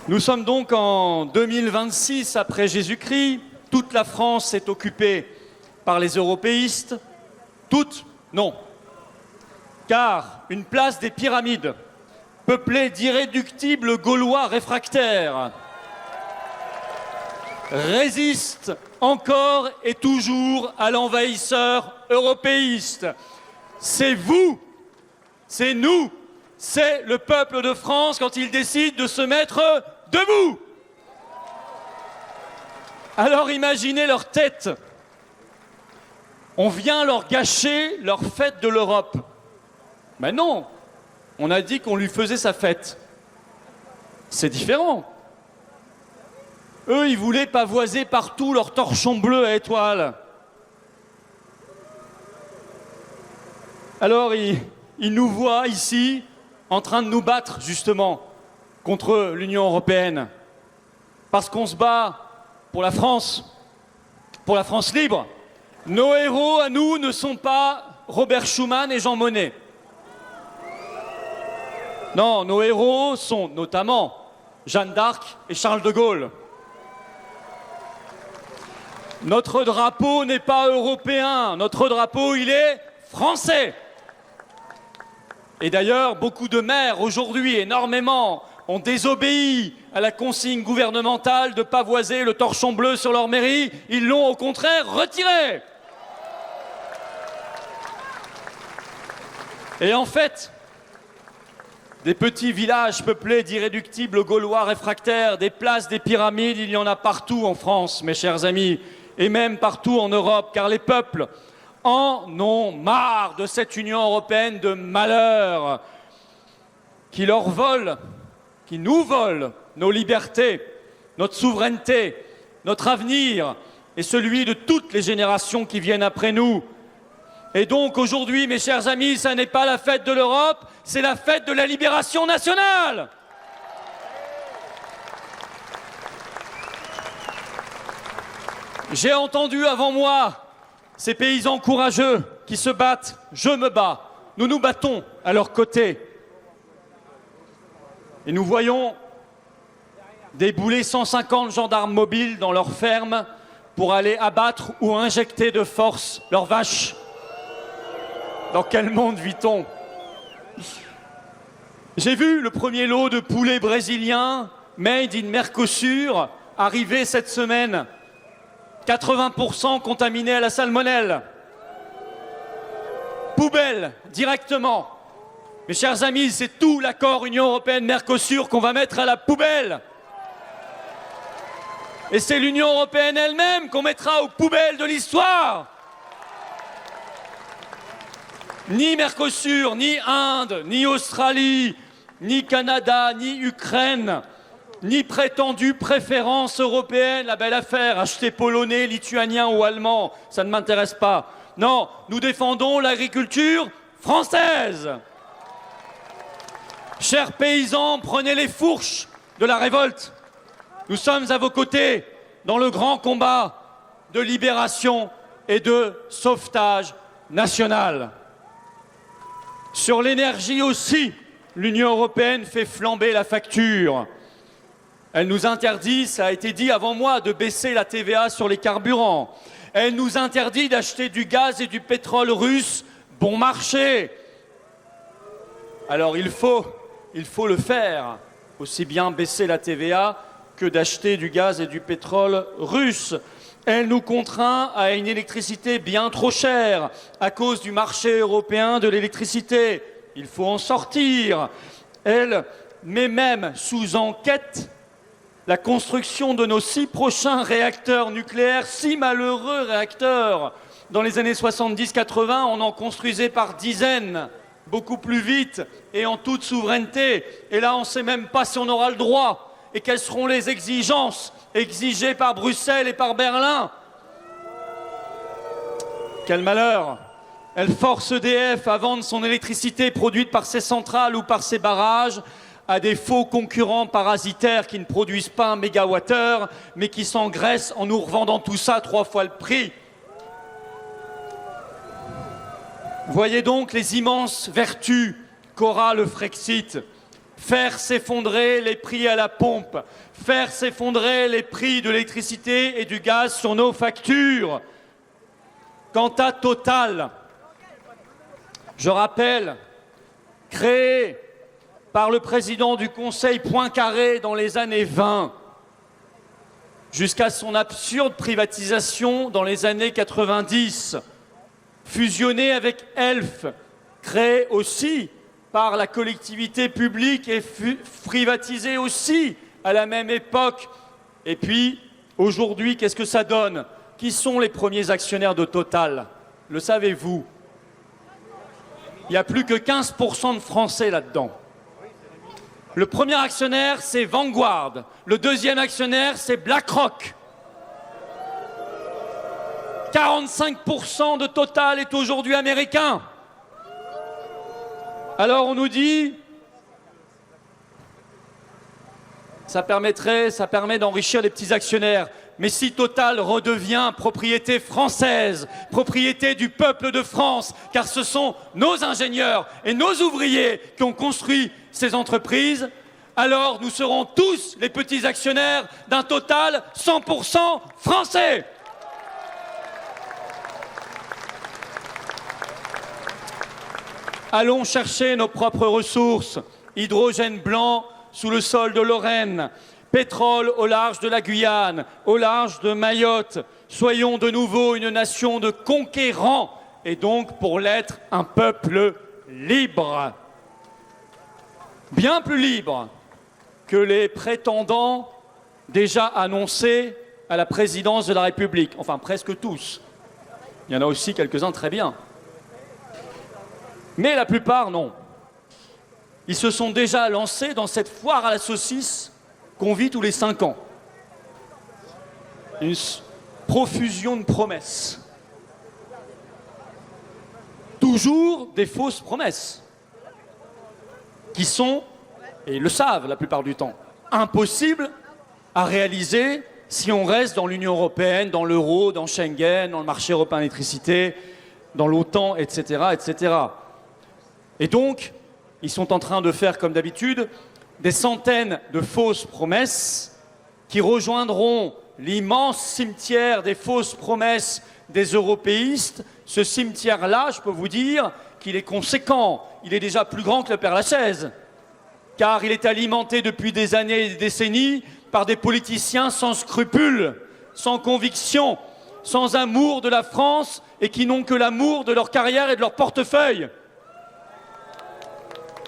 Nous sommes donc en 2026 après Jésus-Christ. Toute la France est occupée par les européistes. Toute? Non. Car une place des Pyramides, peuplée d'irréductibles Gaulois réfractaires, résiste encore et toujours à l'envahisseur européiste. C'est vous, c'est nous, c'est le peuple de France quand il décide de se mettre debout. Alors imaginez leur tête. On vient leur gâcher leur fête de l'Europe. Mais non, on a dit qu'on lui faisait sa fête. C'est différent. Eux, ils voulaient pavoiser partout leurs torchons bleus à étoiles. Alors, ils nous voient ici, en train de nous battre, justement, contre l'Union européenne. Parce qu'on se bat pour la France libre. Nos héros, à nous, ne sont pas Robert Schuman et Jean Monnet. Non, nos héros sont notamment Jeanne d'Arc et Charles de Gaulle. Notre drapeau n'est pas européen, notre drapeau, il est français. Et d'ailleurs, beaucoup de maires, aujourd'hui, énormément, ont désobéi à la consigne gouvernementale de pavoiser le torchon bleu sur leur mairie. Ils l'ont au contraire retiré. Et en fait, des petits villages peuplés d'irréductibles Gaulois réfractaires, des places des Pyramides, il y en a partout en France, mes chers amis, et même partout en Europe, car les peuples en ont marre de cette Union européenne de malheur qui leur vole, qui nous vole nos libertés, notre souveraineté, notre avenir et celui de toutes les générations qui viennent après nous. Et donc aujourd'hui, mes chers amis, ça n'est pas la fête de l'Europe, c'est la fête de la libération nationale. J'ai entendu avant moi ces paysans courageux qui se battent. Je me bats. Nous nous battons à leur côté. Et nous voyons débouler 150 gendarmes mobiles dans leurs fermes pour aller abattre ou injecter de force leurs vaches. Dans quel monde vit-on? J'ai vu le premier lot de poulets brésiliens made in Mercosur arriver cette semaine. 80% contaminés à la salmonelle. Poubelle, directement. Mes chers amis, c'est tout l'accord Union européenne-Mercosur qu'on va mettre à la poubelle. Et c'est l'Union européenne elle-même qu'on mettra aux poubelles de l'histoire. Ni Mercosur, ni Inde, ni Australie, ni Canada, ni Ukraine, ni prétendue préférence européenne, la belle affaire, acheter polonais, lituanien ou allemand, ça ne m'intéresse pas. Non, nous défendons l'agriculture française. Chers paysans, prenez les fourches de la révolte. Nous sommes à vos côtés dans le grand combat de libération et de sauvetage national. Sur l'énergie aussi, l'Union européenne fait flamber la facture. Elle nous interdit, ça a été dit avant moi, de baisser la TVA sur les carburants. Elle nous interdit d'acheter du gaz et du pétrole russe bon marché. Alors il faut le faire, aussi bien baisser la TVA que d'acheter du gaz et du pétrole russe. Elle nous contraint à une électricité bien trop chère à cause du marché européen de l'électricité. Il faut en sortir. Elle met même sous enquête la construction de nos 6 prochains réacteurs nucléaires, 6 malheureux réacteurs. Dans les années 70-80, on en construisait par dizaines, beaucoup plus vite et en toute souveraineté. Et là, on ne sait même pas si on aura le droit. Et quelles seront les exigences exigées par Bruxelles et par Berlin? Quel malheur! Elle force EDF à vendre son électricité produite par ses centrales ou par ses barrages à des faux concurrents parasitaires qui ne produisent pas un mégawattheure, mais qui s'engraissent en nous revendant tout ça 3 fois le prix. Voyez donc les immenses vertus qu'aura le Frexit. faire s'effondrer les prix à la pompe, faire s'effondrer les prix de l'électricité et du gaz sur nos factures. Quant à Total, je rappelle, créé par le président du Conseil Poincaré dans les années 20, jusqu'à son absurde privatisation dans les années 90, fusionné avec Elf, créé aussi par la collectivité publique et privatisé aussi à la même époque. Et puis, aujourd'hui, qu'est-ce que ça donne? Qui sont les premiers actionnaires de Total? Le savez-vous? Il n'y a plus que 15% de Français là-dedans. Le premier actionnaire, c'est Vanguard. Le deuxième actionnaire, c'est BlackRock. 45% de Total est aujourd'hui américain. Alors on nous dit, ça permet d'enrichir les petits actionnaires. Mais si Total redevient propriété française, propriété du peuple de France, car ce sont nos ingénieurs et nos ouvriers qui ont construit ces entreprises, alors nous serons tous les petits actionnaires d'un Total 100% français. Allons chercher nos propres ressources, hydrogène blanc sous le sol de Lorraine, pétrole au large de la Guyane, au large de Mayotte. Soyons de nouveau une nation de conquérants et donc, pour l'être, un peuple libre. Bien plus libre que les prétendants déjà annoncés à la présidence de la République. Enfin, presque tous. Il y en a aussi quelques-uns très bien. Mais la plupart, non. Ils se sont déjà lancés dans cette foire à la saucisse qu'on vit tous les 5 ans. Une profusion de promesses. Toujours des fausses promesses. Qui sont, et ils le savent la plupart du temps, impossibles à réaliser si on reste dans l'Union européenne, dans l'euro, dans Schengen, dans le marché européen d'électricité, dans l'OTAN, etc., etc. Et donc, ils sont en train de faire, comme d'habitude, des centaines de fausses promesses qui rejoindront l'immense cimetière des fausses promesses des européistes. Ce cimetière-là, je peux vous dire qu'il est conséquent. Il est déjà plus grand que le Père-Lachaise, car il est alimenté depuis des années et des décennies par des politiciens sans scrupules, sans conviction, sans amour de la France et qui n'ont que l'amour de leur carrière et de leur portefeuille.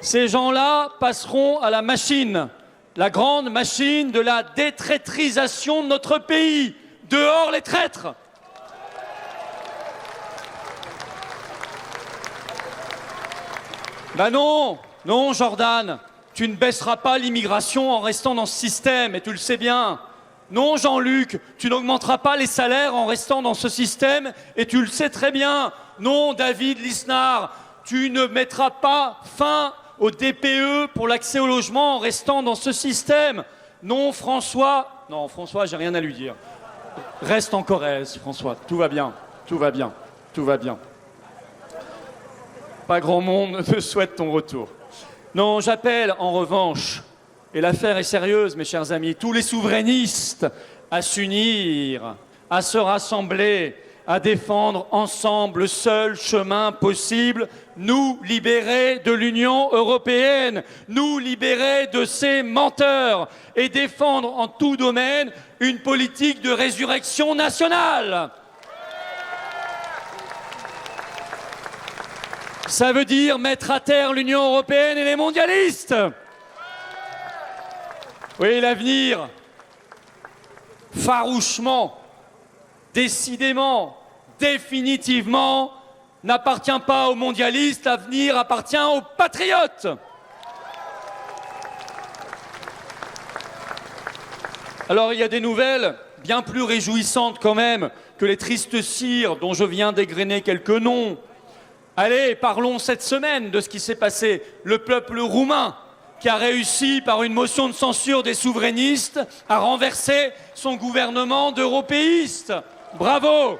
Ces gens-là passeront à la machine, la grande machine de la détraîtrisation de notre pays. Dehors les traîtres! Ben non, non Jordan, tu ne baisseras pas l'immigration en restant dans ce système, et tu le sais bien. Non Jean-Luc, tu n'augmenteras pas les salaires en restant dans ce système, et tu le sais très bien. Non David Lisnard, tu ne mettras pas fin au DPE pour l'accès au logement en restant dans ce système. Non, François... Non, François, j'ai rien à lui dire. Reste en Corrèze, François. Tout va bien, tout va bien, tout va bien. Pas grand monde ne souhaite ton retour. Non, j'appelle en revanche, et l'affaire est sérieuse, mes chers amis, tous les souverainistes à s'unir, à se rassembler, à défendre ensemble le seul chemin possible, nous libérer de l'Union européenne, nous libérer de ces menteurs et défendre en tout domaine une politique de résurrection nationale. Ça veut dire mettre à terre l'Union européenne et les mondialistes. Oui, l'avenir, farouchement, décidément, définitivement, n'appartient pas aux mondialistes, l'avenir appartient aux patriotes. Alors il y a des nouvelles bien plus réjouissantes quand même que les tristes cires dont je viens d'égrener quelques noms. Allez, parlons cette semaine de ce qui s'est passé. Le peuple roumain qui a réussi par une motion de censure des souverainistes à renverser son gouvernement d'européistes. Bravo!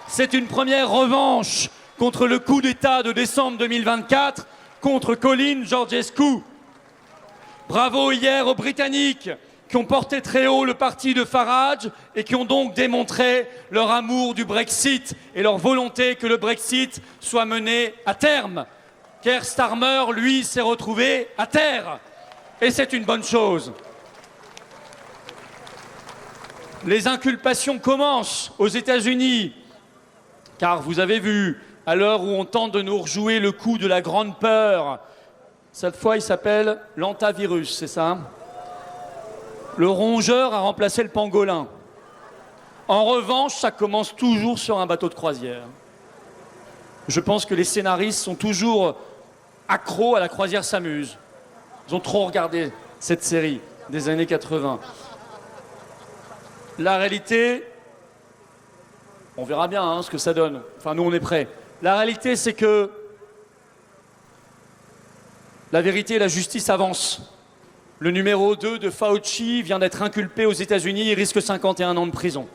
C'est une première revanche contre le coup d'État de décembre 2024, contre Călin Georgescu. Bravo hier aux Britanniques qui ont porté très haut le parti de Farage et qui ont donc démontré leur amour du Brexit et leur volonté que le Brexit soit mené à terme. Keir Starmer, lui, s'est retrouvé à terre. Et c'est une bonne chose. Les inculpations commencent aux États-Unis, car vous avez vu, à l'heure où on tente de nous rejouer le coup de la grande peur, cette fois il s'appelle l'antavirus, c'est ça? Le rongeur a remplacé le pangolin. En revanche, ça commence toujours sur un bateau de croisière. Je pense que les scénaristes sont toujours accros à la croisière s'amuse. Ils ont trop regardé cette série des années 80. La réalité, on verra bien ce que ça donne. Enfin, nous, on est prêts. La réalité, c'est que la vérité et la justice avancent. Le numéro 2 de Fauci vient d'être inculpé aux États-Unis. Il risque 51 ans de prison.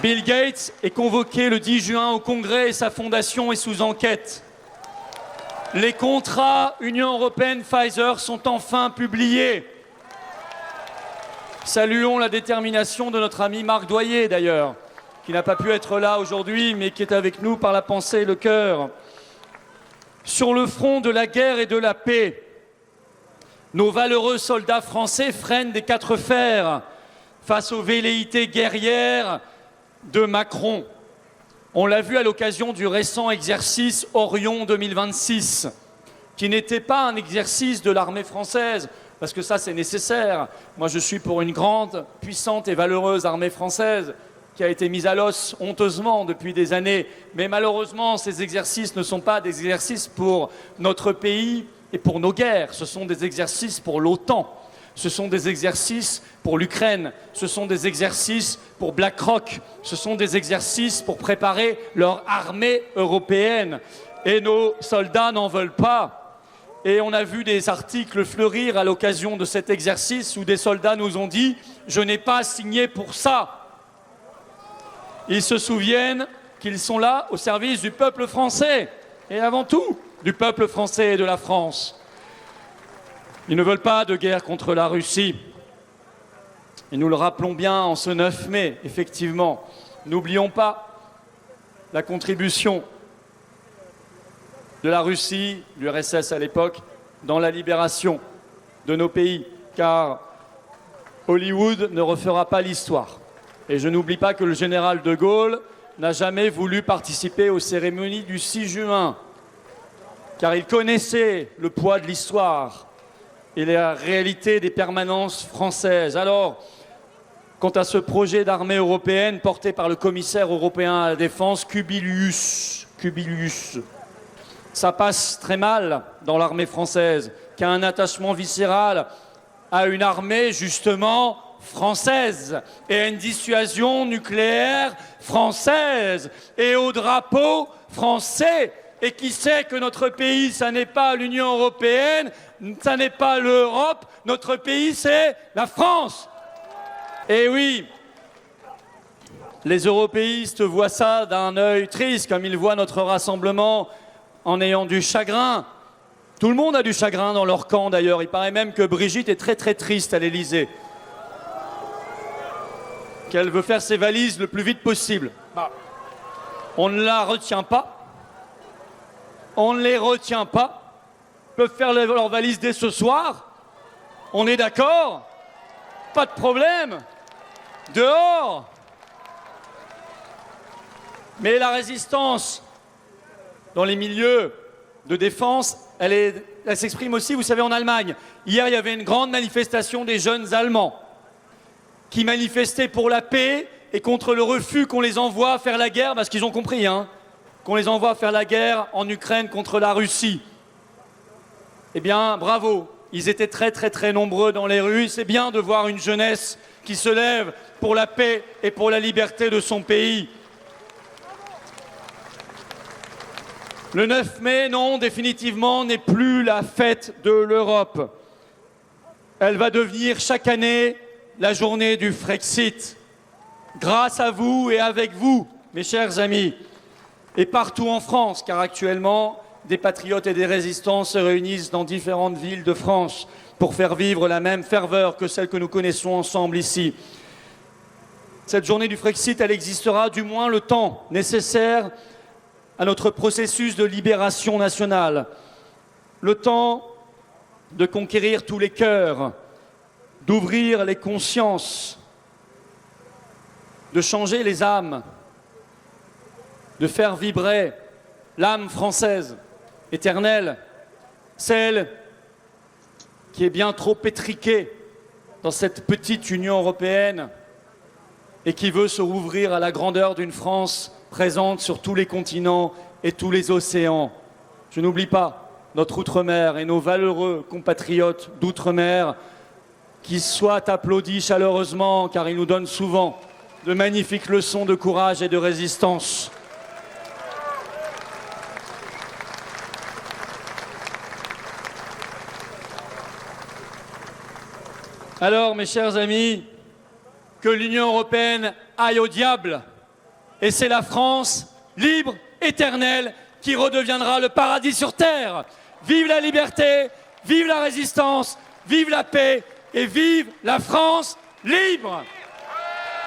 Bill Gates est convoqué le 10 juin au Congrès et sa fondation est sous enquête. Les contrats Union européenne-Pfizer sont enfin publiés. Saluons la détermination de notre ami Marc Doyer, d'ailleurs, qui n'a pas pu être là aujourd'hui, mais qui est avec nous par la pensée et le cœur. Sur le front de la guerre et de la paix, nos valeureux soldats français freinent des quatre fers face aux velléités guerrières de Macron. On l'a vu à l'occasion du récent exercice Orion 2026, qui n'était pas un exercice de l'armée française, parce que ça c'est nécessaire. Moi je suis pour une grande, puissante et valeureuse armée française qui a été mise à l'os honteusement depuis des années. Mais malheureusement ces exercices ne sont pas des exercices pour notre pays et pour nos guerres. Ce sont des exercices pour l'OTAN. Ce sont des exercices pour l'Ukraine, ce sont des exercices pour BlackRock, ce sont des exercices pour préparer leur armée européenne. Et nos soldats n'en veulent pas. Et on a vu des articles fleurir à l'occasion de cet exercice où des soldats nous ont dit « Je n'ai pas signé pour ça ». Ils se souviennent qu'ils sont là au service du peuple français, et avant tout du peuple français et de la France. Ils ne veulent pas de guerre contre la Russie. Et nous le rappelons bien en ce 9 mai, effectivement. N'oublions pas la contribution de la Russie, l'URSS à l'époque, dans la libération de nos pays, car Hollywood ne refera pas l'histoire. Et je n'oublie pas que le général de Gaulle n'a jamais voulu participer aux cérémonies du 6 juin, car il connaissait le poids de l'histoire et la réalité des permanences françaises. Alors, quant à ce projet d'armée européenne porté par le commissaire européen à la défense, Kubilius, ça passe très mal dans l'armée française, qui a un attachement viscéral à une armée justement française et à une dissuasion nucléaire française et au drapeau français. Et qui sait que notre pays, ça n'est pas l'Union européenne, ça n'est pas l'Europe, notre pays, c'est la France. Et oui, les européistes voient ça d'un œil triste, comme ils voient notre rassemblement en ayant du chagrin. Tout le monde a du chagrin dans leur camp, d'ailleurs. Il paraît même que Brigitte est très très triste à l'Élysée, qu'elle veut faire ses valises le plus vite possible. On ne la retient pas. On ne les retient pas. Ils peuvent faire leurs valises dès ce soir. On est d'accord? Pas de problème. Dehors. Mais la résistance dans les milieux de défense, elle s'exprime aussi, vous savez, en Allemagne. Hier, il y avait une grande manifestation des jeunes Allemands qui manifestaient pour la paix et contre le refus qu'on les envoie faire la guerre, parce qu'ils ont compris, qu'on les envoie faire la guerre en Ukraine contre la Russie. Eh bien, bravo. Ils étaient très, très, très nombreux dans les rues. C'est bien de voir une jeunesse qui se lève pour la paix et pour la liberté de son pays. Le 9 mai, non, définitivement, n'est plus la fête de l'Europe. Elle va devenir chaque année la journée du Frexit. Grâce à vous et avec vous, mes chers amis. Et partout en France, car actuellement, des patriotes et des résistants se réunissent dans différentes villes de France pour faire vivre la même ferveur que celle que nous connaissons ensemble ici. Cette journée du Frexit, elle existera du moins le temps nécessaire à notre processus de libération nationale, le temps de conquérir tous les cœurs, d'ouvrir les consciences, de changer les âmes, de faire vibrer l'âme française, éternelle, celle qui est bien trop étriquée dans cette petite Union européenne et qui veut se rouvrir à la grandeur d'une France présente sur tous les continents et tous les océans. Je n'oublie pas notre outre-mer et nos valeureux compatriotes d'outre-mer qui soient applaudis chaleureusement car ils nous donnent souvent de magnifiques leçons de courage et de résistance. Alors, mes chers amis, que l'Union européenne aille au diable. Et c'est la France, libre, éternelle, qui redeviendra le paradis sur terre. Vive la liberté, vive la résistance, vive la paix et vive la France libre!